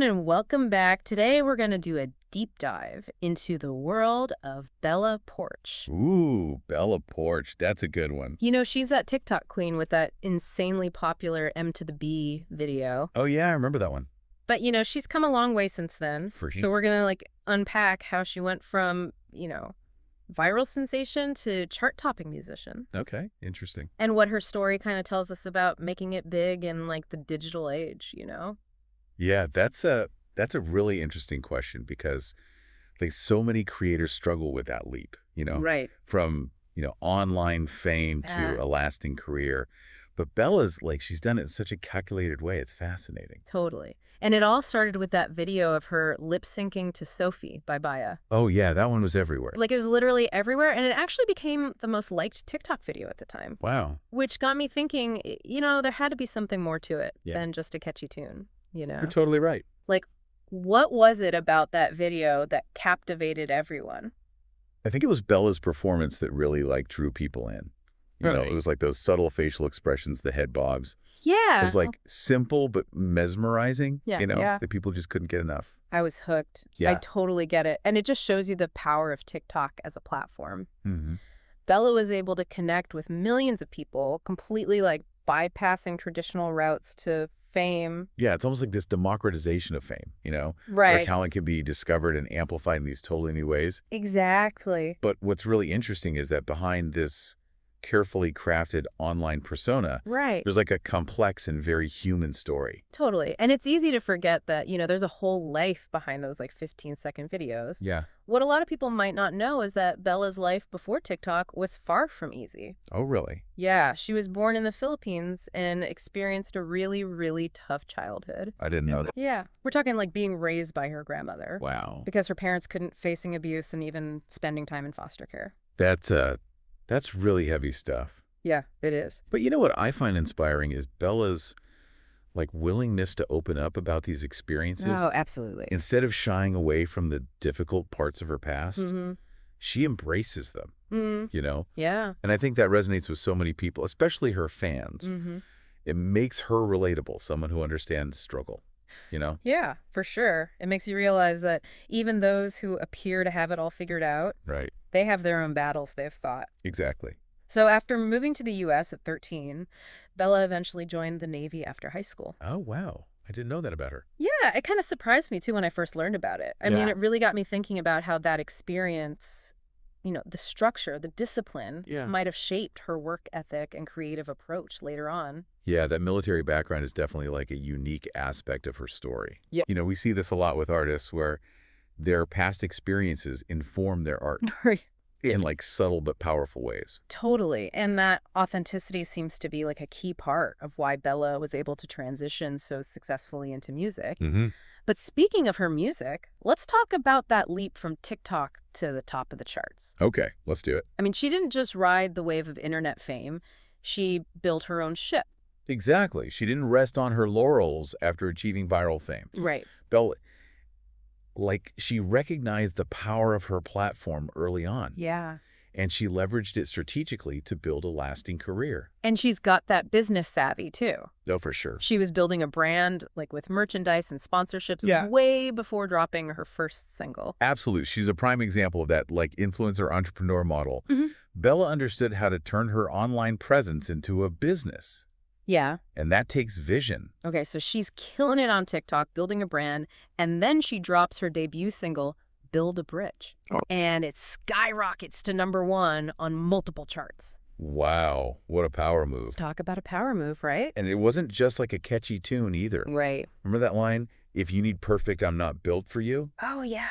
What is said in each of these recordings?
and welcome back. Today we're going to do a deep dive into the world of Bella Poarch. Ooh, Bella Poarch. That's a good one. You know, she's that TikTok queen with that insanely popular M to the B video. Oh, yeah, I remember that one. But, you know, she's come a long way since then. For So sure. we're going to, unpack how she went from, viral sensation to chart-topping musician. Okay, interesting. And what her story kind of tells us about making it big in, the digital age, Yeah, that's a really interesting question because so many creators struggle with that leap, Right. from, online fame to a lasting career. But Bella's she's done it in such a calculated way. It's fascinating. Totally. And it all started with that video of her lip-syncing to Sophie by Baya. Oh, yeah, that one was everywhere. It was literally everywhere, and it actually became the most liked TikTok video at the time. Wow. Which got me thinking, there had to be something more to it Yeah. than just a catchy tune, You're totally right. What was it about that video that captivated everyone? I think it was Bella's performance that really drew people in. Right. It was those subtle facial expressions, the head bobs. Yeah. It was simple but mesmerizing, Yeah, that people just couldn't get enough. I was hooked. Yeah. I totally get it. And it just shows you the power of TikTok as a platform. Mm-hmm. Bella was able to connect with millions of people, completely bypassing traditional routes to fame. Yeah, it's almost like this democratization of fame, where Right. talent can be discovered and amplified in these totally new ways. Exactly. But what's really interesting is that behind this carefully crafted online persona, Right. there's a complex and very human story. Totally. And it's easy to forget that, there's a whole life behind those 15-second videos. Yeah. What a lot of people might not know is that Bella's life before TikTok was far from easy. Oh, really? Yeah, she was born in the Philippines and experienced a really, really tough childhood. I didn't know that. Yeah. We're talking being raised by her grandmother. Wow. Because her parents couldn't, facing abuse and even spending time in foster care. That's really heavy stuff. Yeah, it is. But you know what I find inspiring is Bella's willingness to open up about these experiences. Oh, absolutely. Instead of shying away from the difficult parts of her past, Mm-hmm. she embraces them, Yeah. And I think that resonates with so many people, especially her fans. Mm-hmm. It makes her relatable, someone who understands struggle, Yeah, for sure. It makes you realize that even those who appear to have it all figured out, Right. they have their own battles they've fought. Exactly. So after moving to the U.S. at 13, Bella eventually joined the Navy after high school. Oh, wow. I didn't know that about her. Yeah, it kind of surprised me, too, when I first learned about it. I mean, Yeah. it really got me thinking about how that experience, the structure, the discipline, Yeah. might have shaped her work ethic and creative approach later on. Yeah, that military background is definitely a unique aspect of her story. Yeah. We see this a lot with artists where their past experiences inform their art in subtle but powerful ways. Totally. And that authenticity seems to be a key part of why Bella was able to transition so successfully into music. Mm-hmm. But speaking of her music, let's talk about that leap from TikTok to the top of the charts. Okay, let's do it. I mean, she didn't just ride the wave of internet fame. She built her own ship. Exactly. She didn't rest on her laurels after achieving viral fame. Right. Bella, she recognized the power of her platform early on. Yeah. And she leveraged it strategically to build a lasting career. And she's got that business savvy, too. Oh, for sure. She was building a brand, with merchandise and sponsorships Yeah. way before dropping her first single. Absolutely. She's a prime example of that, influencer entrepreneur model. Mhm. Bella understood how to turn her online presence into a business. Yeah. And that takes vision. Okay, so she's killing it on TikTok, building a brand, and then she drops her debut single, Build a Bridge. Oh. And it skyrockets to #1 on multiple charts. Wow, what a power move. Let's talk about a power move, right? And it wasn't just a catchy tune either. Right. Remember that line, if you need perfect, I'm not built for you? Oh, yeah.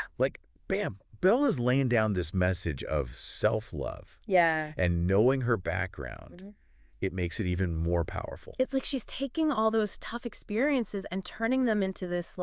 Bam, Bella's laying down this message of self-love. Yeah. And knowing her background, Mhm. it makes it even more powerful. It's she's taking all those tough experiences and turning them into this,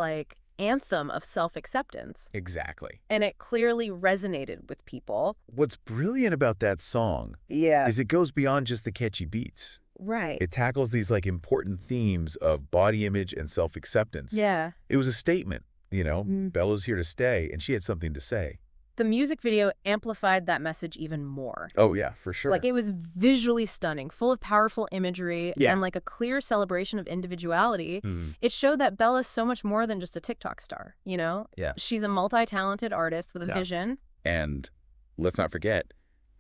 anthem of self-acceptance. Exactly. And it clearly resonated with people. What's brilliant about that song Yeah. is it goes beyond just the catchy beats. Right. It tackles these important themes of body image and self-acceptance. Yeah. It was a statement, Mm. Bella's here to stay, and she had something to say. the music video amplified that message even more. Oh, yeah, for sure. Like, it was visually stunning, full of powerful imagery, Yeah. and like a clear celebration of individuality. Mhm. It showed that Bella's so much more than just a TikTok star, you know? Yeah. She's a multi-talented artist with a Yeah. vision. And let's not forget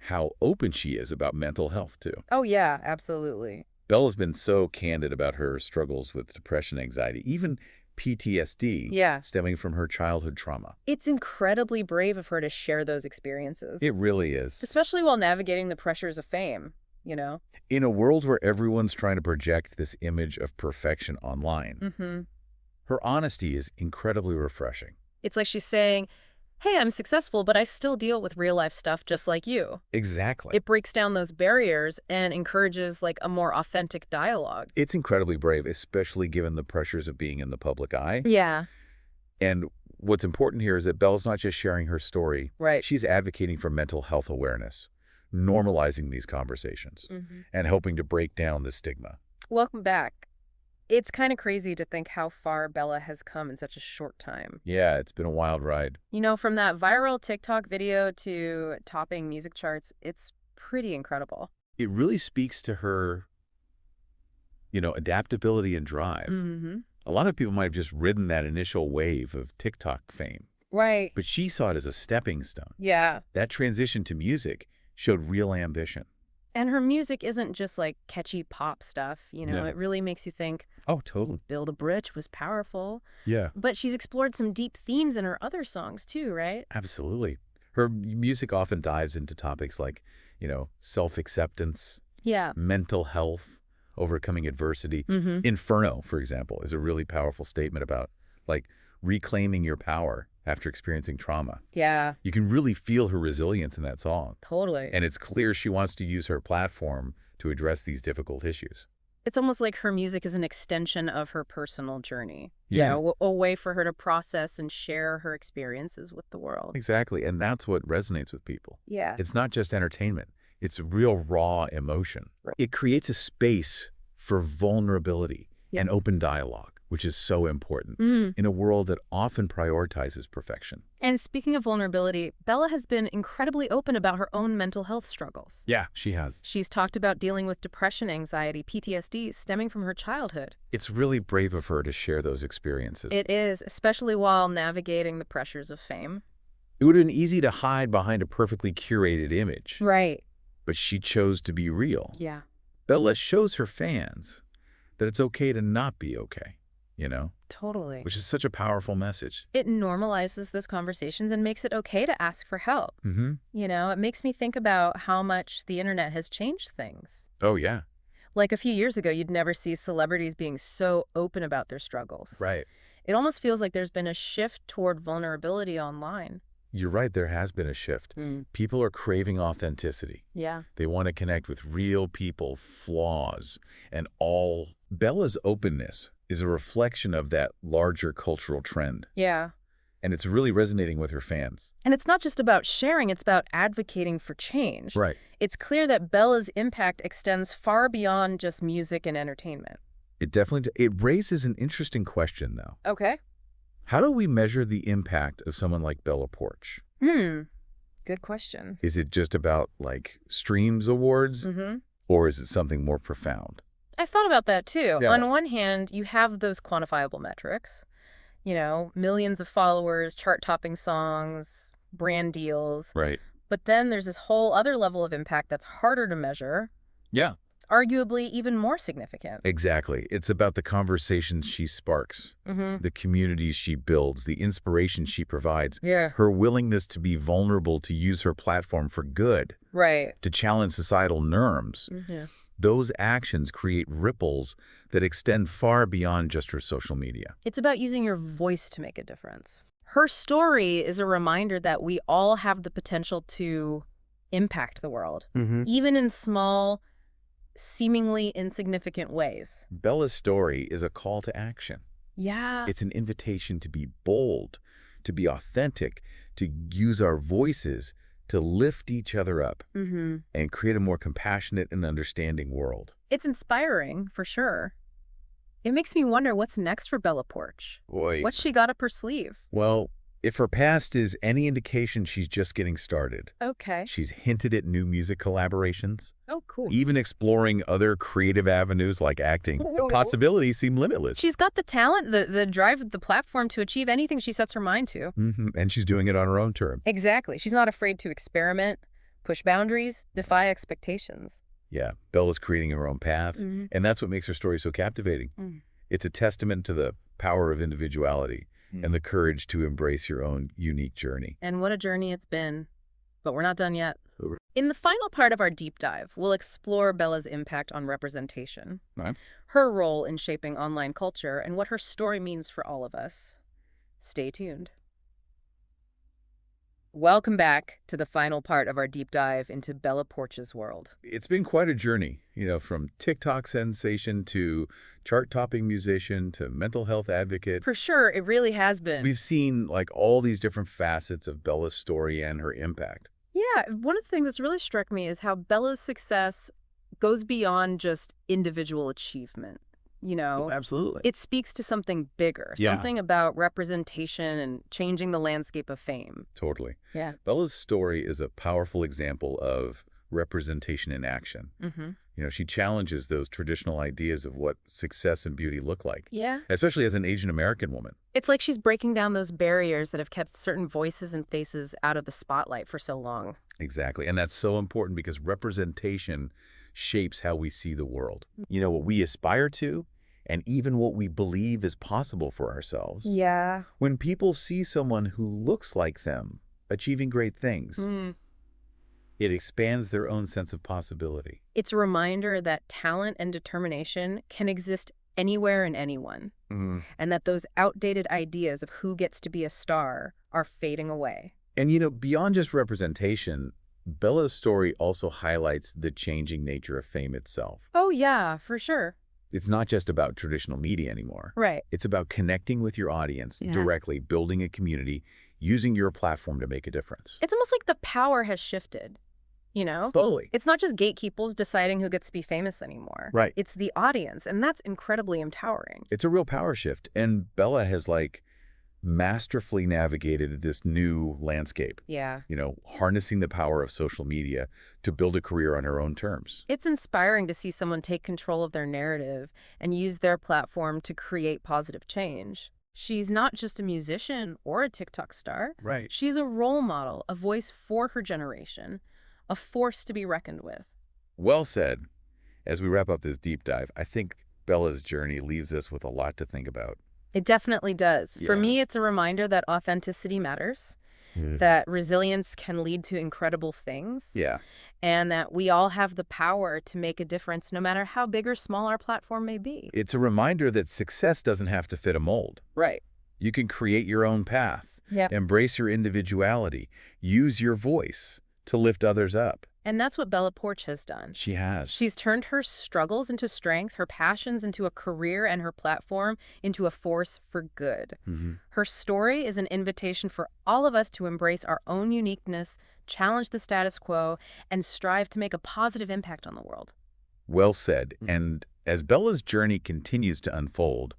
how open she is about mental health, too. Oh, yeah, absolutely. Bella's been so candid about her struggles with depression, anxiety, even PTSD Yeah. stemming from her childhood trauma. It's incredibly brave of her to share those experiences, It really is. especially while navigating the pressures of fame, you know? In a world where everyone's trying to project this image of perfection online, Mm-hmm. her honesty is incredibly refreshing. It's like she's saying, hey, I'm successful, but I still deal with real-life stuff just like you. Exactly. It breaks down those barriers and encourages like a more authentic dialogue. It's incredibly brave, especially given the pressures of being in the public eye. Yeah, And what's important here is that Belle's not just sharing her story. right. She's advocating for mental health awareness, normalizing these conversations, and helping to break down the stigma. Welcome back. It's kind of crazy to think how far Bella has come in such a short time. Yeah, it's been a wild ride. You know, from that viral TikTok video to topping music charts, it's pretty incredible. It really speaks to her, adaptability and drive. Mm-hmm. A lot of people might have just ridden that initial wave of TikTok fame, Right. but she saw it as a stepping stone. Yeah. That transition to music showed real ambition. And her music isn't just like catchy pop stuff, you know, No. it really makes you think, Oh, totally. Build a Bridge was powerful. Yeah. But she's explored some deep themes in her other songs too, right? Absolutely. Her music often dives into topics like, self-acceptance, Yeah. mental health, overcoming adversity. Mm-hmm. Inferno, for example, is a really powerful statement about, like, reclaiming your power after experiencing trauma. Yeah, You can really feel her resilience in that song. totally. And it's clear she wants to use her platform to address these difficult issues. It's almost like her music is an extension of her personal journey. Yeah. You know, a way for her to process and share her experiences with the world. Exactly. And that's what resonates with people. Yeah. It's not just entertainment. It's real raw emotion. Right. It creates a space for vulnerability and open dialogue, which is so important in a world that often prioritizes perfection. And speaking of vulnerability, Bella has been incredibly open about her own mental health struggles. Yeah, she has. She's talked about dealing with depression, anxiety, PTSD stemming from her childhood. It's really brave of her to share those experiences. It is, especially while navigating the pressures of fame. It would have been easy to hide behind a perfectly curated image, Right. but she chose to be real. Yeah. Bella shows her fans that it's okay to not be okay, Totally. which is such a powerful message. It normalizes those conversations and makes it okay to ask for help. Mm-hmm. You know, it makes me think about how much the internet has changed things. Oh, yeah. Like a few years ago, you'd never see celebrities being so open about their struggles. Right. It almost feels like there's been a shift toward vulnerability online. You're right, there has been a shift. People are craving authenticity. Yeah. They want to connect with real people, flaws, and all. Bella's openness is a reflection of that larger cultural trend, Yeah. and it's really resonating with her fans. And it's not just about sharing, it's about advocating for change. Right. It's clear that Bella's impact extends far beyond just music and entertainment. It raises an interesting question, though. Okay. How do we measure the impact of someone like Bella Poarch? Good question. Is it just about, streams awards, Mm-hmm. or is it something more profound? I thought about that too. Yeah. On one hand, you have those quantifiable metrics, you know, millions of followers, chart-topping songs, brand deals. Right. But then there's this whole other level of impact that's harder to measure. Yeah. It's arguably even more significant. Exactly. It's about the conversations she sparks, Mm-hmm. the communities she builds, the inspiration she provides, Yeah. her willingness to be vulnerable, to use her platform for good, Right. to challenge societal norms. Mm-hmm. Those actions create ripples that extend far beyond just her social media. It's about using your voice to make a difference. Her story is a reminder that we all have the potential to impact the world, even in small, seemingly insignificant ways. Bella's story is a call to action. Yeah. It's an invitation to be bold, to be authentic, to use our voices to lift each other up Mm-hmm. and create a more compassionate and understanding world. It's inspiring, for sure. It makes me wonder what's next for Bella Poarch. Boy. What's she got up her sleeve? Well, If her past is any indication, she's just getting started. Okay. She's hinted at new music collaborations, Oh, cool. even exploring other creative avenues like acting. The possibilities seem limitless. She's got the talent, the drive, the platform to achieve anything she sets her mind to. And she's doing it on her own terms. Exactly. She's not afraid to experiment, push boundaries, defy expectations. Yeah, Bella's creating her own path, and that's what makes her story so captivating. It's a testament to the power of individuality and the courage to embrace your own unique journey. And what a journey it's been. But we're not done yet. In the final part of our deep dive, we'll explore Bella's impact on representation, her role in shaping online culture, and what her story means for all of us. Stay tuned. Welcome back to the final part of our deep dive into Bella Poarch's world. It's been quite a journey, from TikTok sensation to chart-topping musician to mental health advocate. For sure, it really has been. We've seen all these different facets of Bella's story and her impact. Yeah, one of the things that's really struck me is how Bella's success goes beyond just individual achievement. Absolutely. It speaks to something bigger, something about representation and changing the landscape of fame. Totally. Yeah. Bella's story is a powerful example of representation in action. She challenges those traditional ideas of what success and beauty look like. Yeah. Especially as an Asian American woman. It's like she's breaking down those barriers that have kept certain voices and faces out of the spotlight for so long. Exactly. And that's so important because representation shapes how we see the world. What we aspire to and even what we believe is possible for ourselves. Yeah. When people see someone who looks like them achieving great things, it expands their own sense of possibility. It's a reminder that talent and determination can exist anywhere and anyone, and that those outdated ideas of who gets to be a star are fading away. And beyond just representation, Bella's story also highlights the changing nature of fame itself. Oh, yeah, for sure. It's not just about traditional media anymore. Right. It's about connecting with your audience directly, building a community, using your platform to make a difference. It's almost like the power has shifted, Totally. It's not just gatekeepers deciding who gets to be famous anymore. Right. It's the audience, and that's incredibly empowering. It's a real power shift, and Bella has masterfully navigated this new landscape. Yeah. Harnessing the power of social media to build a career on her own terms. It's inspiring to see someone take control of their narrative and use their platform to create positive change. She's not just a musician or a TikTok star. Right. She's a role model, a voice for her generation, a force to be reckoned with. Well said. As we wrap up this deep dive, I think Bella's journey leaves us with a lot to think about. It definitely does. Yeah. For me, it's a reminder that authenticity matters, that resilience can lead to incredible things, and that we all have the power to make a difference no matter how big or small our platform may be. It's a reminder that success doesn't have to fit a mold. Right. You can create your own path, embrace your individuality, use your voice to lift others up. And that's what Bella Poarch has done. She has. She's turned her struggles into strength, her passions into a career, and her platform into a force for good. Her story is an invitation for all of us to embrace our own uniqueness, challenge the status quo, and strive to make a positive impact on the world. Well said. And as Bella's journey continues to unfold,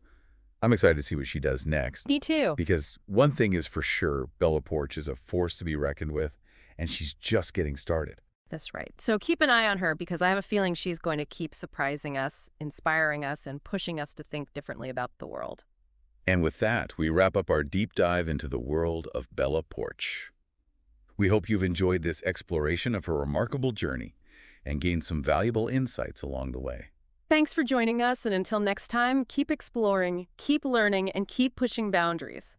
I'm excited to see what she does next. Me too. Because one thing is for sure, Bella Poarch is a force to be reckoned with, and she's just getting started. That's right. So keep an eye on her because I have a feeling she's going to keep surprising us, inspiring us, and pushing us to think differently about the world. And with that, we wrap up our deep dive into the world of Bella Poarch. We hope you've enjoyed this exploration of her remarkable journey and gained some valuable insights along the way. Thanks for joining us, and until next time, keep exploring, keep learning, and keep pushing boundaries.